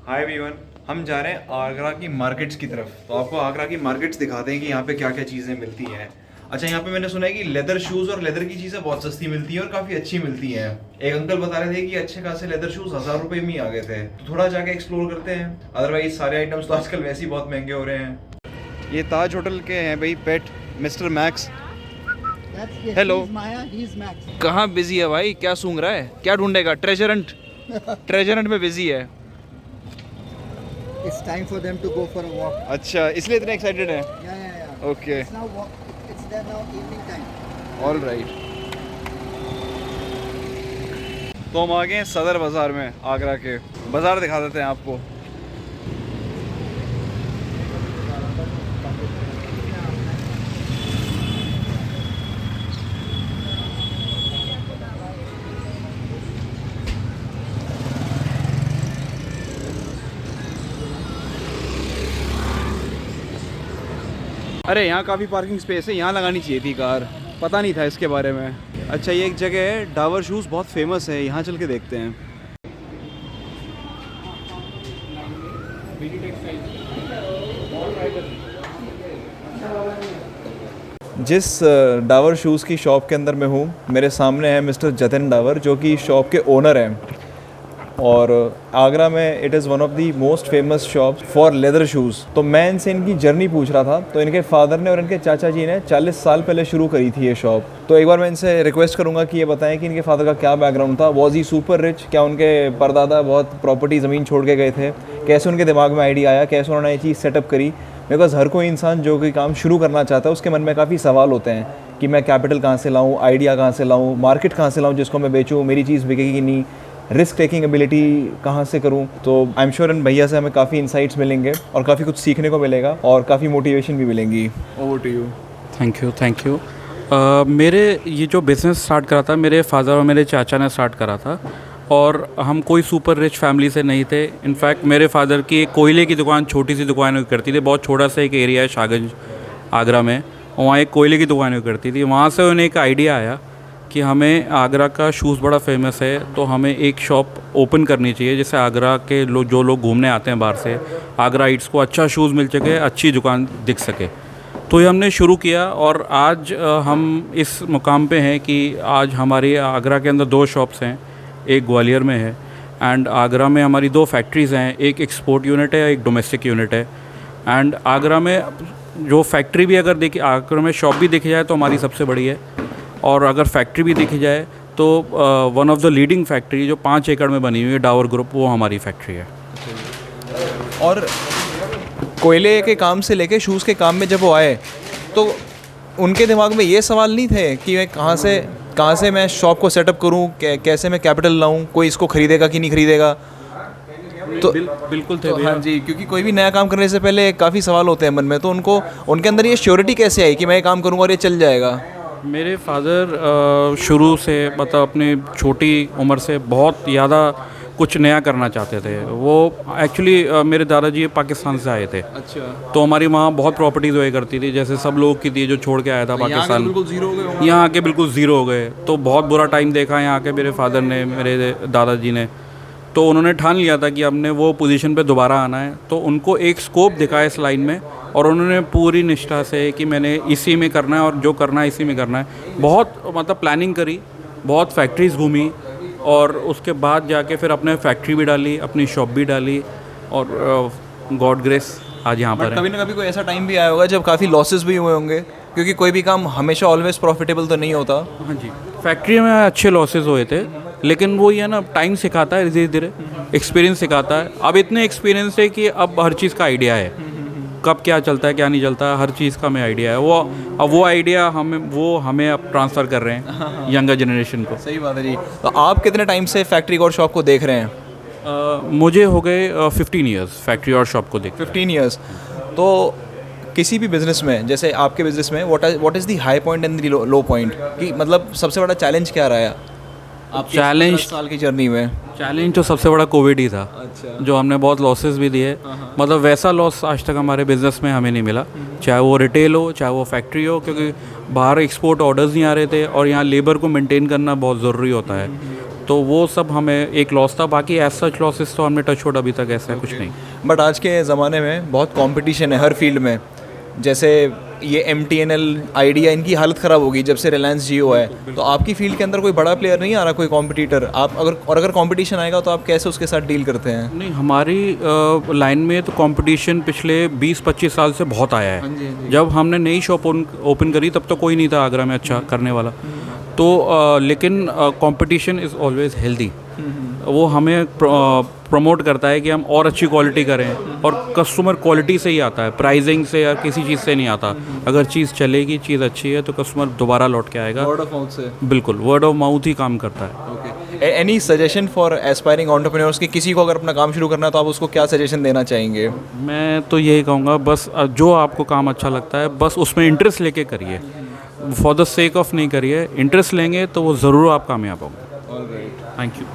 Hi everyone. हम जा रहे हैं आगरा की मार्केट्स की तरफ। तो आपको आगरा की मार्केट्स दिखाते हैं कि यहाँ पे क्या क्या चीज़ें मिलती हैं। अच्छा, यहाँ पे मैंने सुना है कि लेदर शूज़ और लेदर की चीज़ें बहुत सस्ती मिलती हैं और काफ़ी अच्छी मिलती हैं। एक अंकल बता रहे थे कि अच्छे खासे लेदर शूज़ 1000 रुपये में ही आ गए थे। तो थोड़ा जाके एक्सप्लोर करते हैं, अदरवाइज सारे आइटम्स तो आजकल वैसे ही बहुत महंगे हो रहे हैं। ये ताज होटल के हैं भाई पेट, मिस्टर मैक्स। हेलो। कहाँ बिजी है भाई, क्या सूंघ रहा है, क्या ढूंढेगा? Treasure hunt. ट्रेजर हंट में बिजी है। It's time for them to go for a walk. अच्छा, इसलिए इतने एक्साइटेड है। Yeah. Okay, It's now walk. It's there now evening time. All right. तो हम आ गए हैं सदर बाज़ार में, आगरा के बाज़ार दिखा देते हैं आपको। अरे यहाँ काफ़ी पार्किंग स्पेस है, यहाँ लगानी चाहिए थी कार, पता नहीं था इसके बारे में। अच्छा, ये एक जगह है, डावर शूज़ बहुत फेमस है, यहाँ चल के देखते हैं। जिस डावर शूज़ की शॉप के अंदर मैं हूँ, मेरे सामने है मिस्टर जतिन डावर, जो कि शॉप के ओनर हैं। और आगरा में it is one of the most famous shop for leather shoes. तो मैं इनसे इनकी जर्नी पूछ रहा था। तो इनके फादर ने और इनके चाचा जी ने 40 साल पहले शुरू करी थी ये शॉप। तो एक बार मैं इनसे रिक्वेस्ट करूंगा कि ये बताएं कि इनके फादर का क्या बैकग्राउंड था। Was he super rich? क्या उनके परदादा बहुत प्रॉपर्टी ज़मीन छोड़ के गए थे? कैसे उनके दिमाग में आइडिया आया, कैसे उन्होंने ये चीज़ सेटअप करी? बिकॉज हर कोई इंसान जो कोई काम शुरू करना चाहता है उसके मन में काफ़ी सवाल होते हैं कि मैं कैपिटल कहाँ से लाऊँ, आइडिया कहाँ से लाऊँ, मार्केट कहाँ से लाऊँ जिसको मैं बेचूँ, मेरी चीज़ बिकेगी कि नहीं, रिस्क टेकिंग एबिलिटी कहाँ से करूँ। तो आई एम श्योर इन भैया से हमें काफ़ी इंसाइट्स मिलेंगे और काफ़ी कुछ सीखने को मिलेगा और काफ़ी मोटिवेशन भी मिलेंगी। Over to you. Thank you. मेरे ये जो बिज़नेस स्टार्ट करा था, मेरे फादर और मेरे चाचा ने स्टार्ट करा था। और हम कोई सुपर रिच फैमिली से नहीं थे। इनफैक्ट मेरे फादर की एक कोयले की दुकान, छोटी सी दुकान हुआ करती थी, बहुत छोटा सा एक एरिया है शाहगंज आगरा में, वहाँ एक कोयले की दुकान हुआ करती थी। वहाँ से उन्हें एक आइडिया आया कि हमें आगरा का शूज़ बड़ा फेमस है, तो हमें एक शॉप ओपन करनी चाहिए जिससे आगरा के लोग, जो लोग घूमने आते हैं बाहर से, आगराइट्स को अच्छा शूज़ मिल सके, अच्छी दुकान दिख सके। तो ये हमने शुरू किया और आज हम इस मुकाम पे हैं कि आज हमारी आगरा के अंदर 2 शॉप्स हैं, एक ग्वालियर में है एंड आगरा में हमारी 2 फैक्ट्रीज़ हैं, एक एक्सपोर्ट यूनिट है, एक डोमेस्टिक यूनिट है। एंड आगरा में जो फैक्ट्री भी अगर देखी, आगरा में शॉप भी देखी जाए तो हमारी सबसे बड़ी है, और अगर फैक्ट्री भी देखी जाए तो one of the leading factory जो 5 एकड़ में बनी हुई है, डावर ग्रुप, वो हमारी फैक्ट्री है। और कोयले के काम से लेके शूज़ के काम में जब वो आए तो उनके दिमाग में ये सवाल नहीं थे कि मैं कहाँ से मैं शॉप को सेटअप करूँ, कैसे मैं कैपिटल लाऊँ, कोई इसको ख़रीदेगा कि नहीं ख़रीदेगा? तो बिल्कुल थे तो भैया। हाँ जी, क्योंकि कोई भी नया काम करने से पहले काफ़ी सवाल होते हैं मन में। तो उनके अंदर ये श्योरिटी कैसे आई कि मैं ये काम करूँगा और ये चल जाएगा? मेरे फादर शुरू से, मतलब अपनी छोटी उम्र से बहुत ज़्यादा कुछ नया करना चाहते थे। वो एक्चुअली मेरे दादाजी पाकिस्तान से आए थे। अच्छा। तो हमारी वहाँ बहुत प्रॉपर्टीज़ हुआ करती थी, जैसे सब लोग की थी, जो छोड़ के आया था पाकिस्तान। बिल्कुल ज़ीरो हो गए। यहाँ आके बिल्कुल ज़ीरो हो गए। तो बहुत बुरा टाइम देखा यहाँ के मेरे फादर ने, मेरे दादाजी ने। तो उन्होंने ठान लिया था कि हमने वो पोजीशन पे दोबारा आना है। तो उनको एक स्कोप दिखा इस लाइन में और उन्होंने पूरी निष्ठा से कि मैंने इसी में करना है और जो करना है इसी में करना है, बहुत मतलब प्लानिंग करी, बहुत फैक्ट्रीज़ घूमी और उसके बाद जाके फिर अपने फैक्ट्री भी डाली, अपनी शॉप भी डाली और गॉड ग्रेस आज यहाँ पर है। कभी ना कभी कोई ऐसा टाइम भी आया होगा जब काफ़ी लॉसेस भी हुए होंगे, क्योंकि कोई भी काम हमेशा ऑलवेज प्रॉफिटेबल तो नहीं होता। हाँ जी, फैक्ट्री में अच्छे लॉसेस हुए थे, लेकिन वो ये ना, टाइम सिखाता है, धीरे धीरे एक्सपीरियंस सिखाता है। अब इतने एक्सपीरियंस है कि अब हर चीज़ का आइडिया है, कब क्या चलता है क्या नहीं चलता है, हर चीज़ का हमें आइडिया है। वो आइडिया हमें अब ट्रांसफ़र कर रहे हैं यंगर जनरेशन को। सही बात है जी। तो आप कितने टाइम से फैक्ट्री और शॉप को देख रहे हैं? मुझे हो गए 15 ईयर्स फैक्ट्री और शॉप को देख। 15 ईयर्स। तो किसी भी बिज़नेस में, जैसे आपके बिज़नेस में, what is the high point and the low point, कि मतलब सबसे बड़ा चैलेंज क्या रहा है आपकी 10 साल की जर्नी में? चैलेंज तो सबसे बड़ा कोविड ही था। अच्छा। जो हमने बहुत लॉसेस भी दिए, मतलब वैसा लॉस आज तक हमारे बिज़नेस में हमें नहीं मिला, चाहे वो रिटेल हो चाहे वो फैक्ट्री हो, क्योंकि बाहर एक्सपोर्ट ऑर्डर्स नहीं आ रहे थे और यहाँ लेबर को मेंटेन करना बहुत ज़रूरी होता है। तो वो सब हमें एक लॉस था, बाकी एज सच लॉसेस तो हमने टच वुड अभी तक ऐसा कुछ नहीं। बट आज के ज़माने में बहुत कंपटीशन है हर फील्ड में। जैसे ये MTNL आइडिया, इनकी हालत ख़राब होगी जब से रिलायंस जियो है। तो आपकी फील्ड के अंदर कोई बड़ा प्लेयर नहीं आ रहा, कोई कॉम्पिटिटर? आप अगर कंपटीशन आएगा तो आप कैसे उसके साथ डील करते हैं? नहीं, हमारी लाइन में तो कंपटीशन पिछले 20-25 साल से बहुत आया है। जब हमने नई शॉप ओपन करी तब तो कोई नहीं था आगरा में अच्छा करने वाला। तो लेकिन कंपटीशन इज़ ऑलवेज हेल्दी। वो हमें प्रमोट करता है कि हम और अच्छी क्वालिटी करें, और कस्टमर क्वालिटी से ही आता है, प्राइसिंग से या किसी चीज़ से नहीं आता। अगर चीज़ चलेगी, चीज़ अच्छी है, तो कस्टमर दोबारा लौट के आएगा। वर्ड ऑफ माउथ से? बिल्कुल, वर्ड ऑफ माउथ ही काम करता है। Okay, any suggestion for aspiring entrepreneurs कि किसी को अगर अपना काम शुरू करना है तो आप उसको क्या सजेशन देना चाहेंगे? मैं तो यही कहूँगा, बस जो आपको काम अच्छा लगता है बस उसमें इंटरेस्ट लेके करिए। फॉर द सेक ऑफ नहीं करिए, इंटरेस्ट लेंगे तो वो ज़रूर आप कामयाब होंगे। Thank you.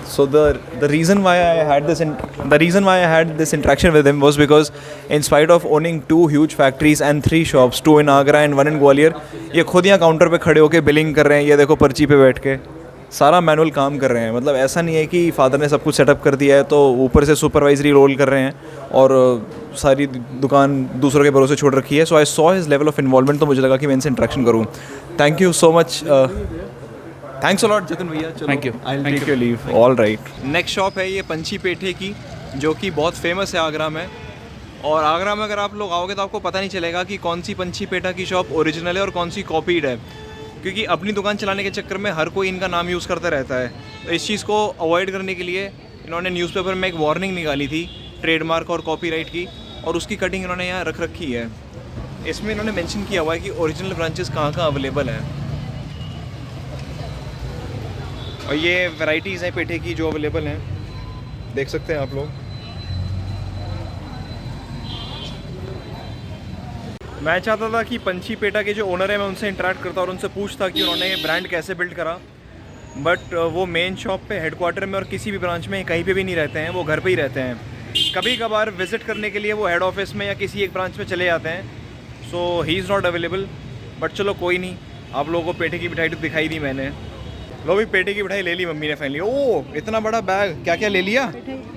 So the reason why I had this interaction with him was because in spite of owning 2 huge factories and 3 shops, 2 in Agra and 1 in Gwalior, ये खुद यहाँ काउंटर पे खड़े होके बिलिंग कर रहे हैं। ये देखो पर्ची पे बैठ के सारा मैनुअल काम कर रहे हैं। मतलब ऐसा नहीं है कि फादर ने सब कुछ सेटअप कर दिया है तो ऊपर से सुपरवाइजरी रोल कर रहे हैं और सारी दुकान दूसरों के भरोसे छोड़ रखी है। So I saw his level of involvement, तो मुझे लगा कि मैं इनसे इंटरेक्शन करूँ। Thank you so much. Thanks a lot Jatin भैया। Thank you. I will take your leave. All right. Next shop है ये पंछी पेठे की, जो कि बहुत फेमस है आगरा में। और आगरा में अगर आप लोग आओगे तो आपको पता नहीं चलेगा कि कौन सी पंछी पेठा की शॉप ओरिजिनल है और कौन सी कॉपीड है, क्योंकि अपनी दुकान चलाने के चक्कर में हर कोई इनका नाम यूज़ करता रहता है। तो इस चीज़ को अवॉइड करने के लिए इन्होंने न्यूज़पेपर में एक वार्निंग निकाली थी ट्रेडमार्क और कॉपीराइट की, और उसकी कटिंग इन्होंने यहाँ रख रखी है। इसमें इन्होंने मेंशन किया हुआ है कि ओरिजिनल ब्रांचेस कहाँ कहाँ अवेलेबल हैं, और ये वैराइटीज़ हैं पेठे की जो अवेलेबल हैं, देख सकते हैं आप लोग। मैं चाहता था कि पंछी पेठा के जो ओनर है मैं उनसे इंटरेक्ट करता और उनसे पूछता कि उन्होंने ये ब्रांड कैसे बिल्ड करा, बट वो मेन शॉप पे हेडक्वार्टर में और किसी भी ब्रांच में कहीं पे भी नहीं रहते हैं, वो घर पे ही रहते हैं। कभी कभार विज़िट करने के लिए वो हेड ऑफिस में या किसी एक ब्रांच में चले जाते हैं। So he is not available, but चलो कोई नहीं। आप लोगों को पेठे की मिठाई तो दिखाई दी मैंने। लो भी पेठे की मिठाई ले ली मम्मी ने फाइनली। ओह इतना बड़ा बैग, क्या क्या ले लिया?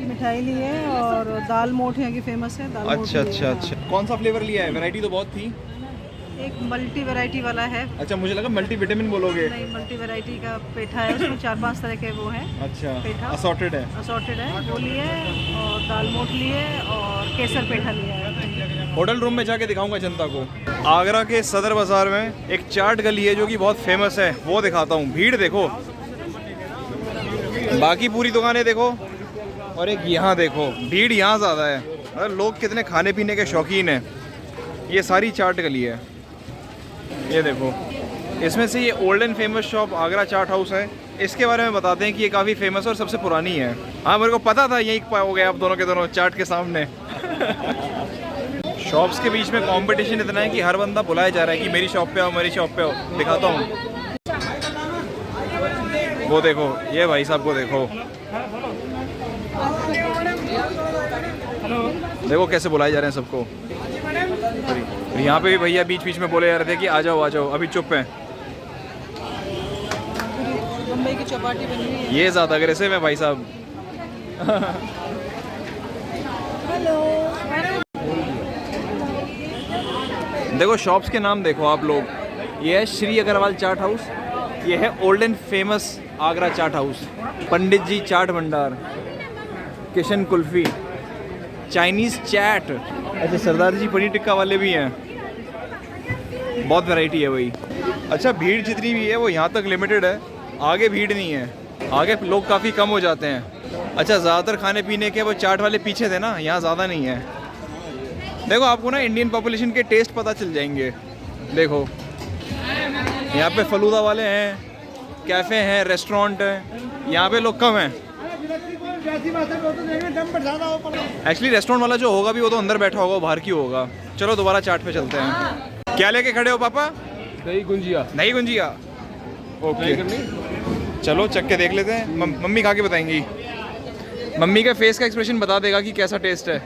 मिठाई ली है और दाल मोठ यहाँ की फेमस है। दाल मोठ अच्छा अच्छा अच्छा। कौन सा फ्लेवर लिया है? वैरायटी तो बहुत थी। एक मल्टी वैरायटी वाला है। अच्छा, मुझे लगा मल्टी विटामिन बोलोगे। नहीं, मल्टी वैरायटी का पेठा है, उसमें 4-5 तरह के वो हैं। अच्छा, पेठा असॉर्टेड है। असॉर्टेड है, वो लिए और दाल मोठ लिए और केसर पेठा लिया है। होटल रूम में जाके दिखाऊंगा जनता को। आगरा के सदर बाज़ार में एक चाट गली है जो कि बहुत फेमस है, वो दिखाता हूँ। भीड़ देखो, बाकी पूरी दुकानें देखो, और एक यहाँ देखो, भीड़ यहाँ ज़्यादा है। मतलब लोग कितने खाने पीने के शौकीन हैं। ये सारी चाट गली है, ये देखो। इसमें से ये old and famous shop Agra chaat house है। इसके बारे में बताते हैं कि ये काफ़ी फेमस और सबसे पुरानी है। हाँ, मेरे को पता था यही हो गया आप दोनों के दोनों चाट के सामने। शॉप्स के बीच में कंपटीशन इतना है कि हर बंदा बुलाया जा रहा है कि मेरी शॉप पे आओ, मेरी शॉप पे आओ। दिखाता हूँ, वो देखो, ये भाई साहब को देखो, देखो कैसे बुलाए जा रहे हैं सबको। और यहाँ पे भी भैया बीच बीच में बोले जा रहे थे कि आ जाओ आ जाओ, अभी चुप हैं। मुंबई की चौपाटी बनी हुई है। ये ज़्यादा अग्रेसिव है भाई साहब। देखो शॉप्स के नाम देखो आप लोग। ये है श्री अग्रवाल चाट हाउस, ये है old and famous Agra chaat house, Pandit ji chaat Bhandar, Kishan kulfi, Chinese chat. अच्छा, सरदार जी पनीर टिक्का वाले भी हैं। बहुत वैरायटी है वही। अच्छा, भीड़ जितनी भी है वो यहाँ तक लिमिटेड है, आगे भीड़ नहीं है, आगे लोग काफ़ी कम हो जाते हैं। अच्छा, ज़्यादातर खाने पीने के वो चाट वाले पीछे थे ना, यहाँ ज़्यादा नहीं है। देखो आपको ना इंडियन पॉपुलेशन के टेस्ट पता चल जाएंगे। देखो यहाँ पे फलूदा वाले हैं, कैफ़े हैं, रेस्टोरेंट हैं, यहाँ पे लोग कम हैं। एक्चुअली रेस्टोरेंट वाला जो होगा भी वो तो अंदर बैठा होगा, बाहर क्यों होगा। चलो दोबारा चाट पे चलते हैं। क्या लेके खड़े हो पापा? दही गुंजिया। नहीं गुंजिया, ओके चलो चख के देख लेते हैं। मम्मी खा के बताएंगी। मम्मी का फेस का एक्सप्रेशन बता देगा कि कैसा टेस्ट है।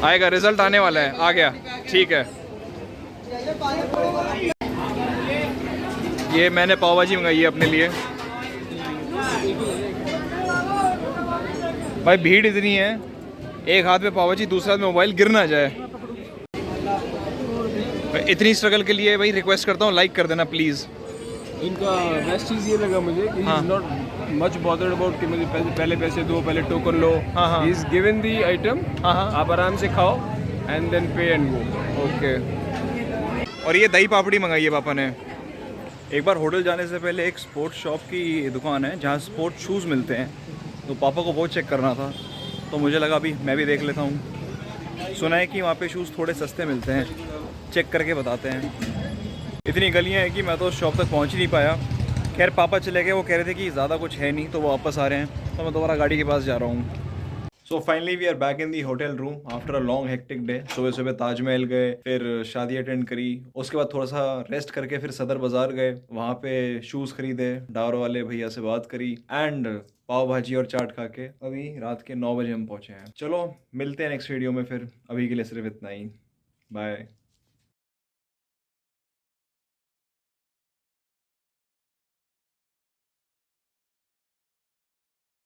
आएगा, रिजल्ट आने वाला है। आ गया, ठीक है। ये मैंने पाव भाजी मंगाई है अपने लिए। भाई भीड़ इतनी है, एक हाथ में पाव भाजी दूसरे हाथ में मोबाइल, गिर ना जाए। भाई इतनी स्ट्रगल के लिए भाई रिक्वेस्ट करता हूँ लाइक कर देना प्लीज़। इनका बेस्ट चीज़ ये लगा मुझे कि हाँ। Is not much bothered about कि मुझे पहले पैसे दो, पहले टोकन लो। हाँ, हाँ। इज गिवन दी आइटम, हाँ, हाँ। आप आराम से खाओ एंड देन पे एंड गो। ओके। और ये दही पापड़ी मंगाई है पापा ने। एक बार होटल जाने से पहले एक स्पोर्ट्स शॉप की दुकान है जहाँ स्पोर्ट्स शूज़ मिलते हैं, तो पापा को वो चेक करना था, तो मुझे लगा अभी मैं भी देख लेता हूँ। सुना है कि वहाँ पे शूज़ थोड़े सस्ते मिलते हैं, चेक करके बताते हैं। इतनी गलियाँ हैं कि मैं तो उस शॉप तक पहुँच ही नहीं पाया। खैर पापा चले गए, वो कह रहे थे कि ज़्यादा कुछ है नहीं, तो वो वापस आ रहे हैं, तो मैं दोबारा गाड़ी के पास जा रहा हूँ। So finally we are back in the hotel room after a long hectic day. सुबह सुबह ताजमहल गए, फिर शादी अटेंड करी, उसके बाद थोड़ा सा रेस्ट करके फिर सदर बाज़ार गए, वहाँ पे शूज़ खरीदे, डावर वाले भैया से बात करी एंड पाव भाजी और चाट खा के अभी रात के 9 बजे हम पहुँचे हैं। चलो मिलते हैं नेक्स्ट वीडियो में, फिर अभी के लिए सिर्फ इतना ही। बाय।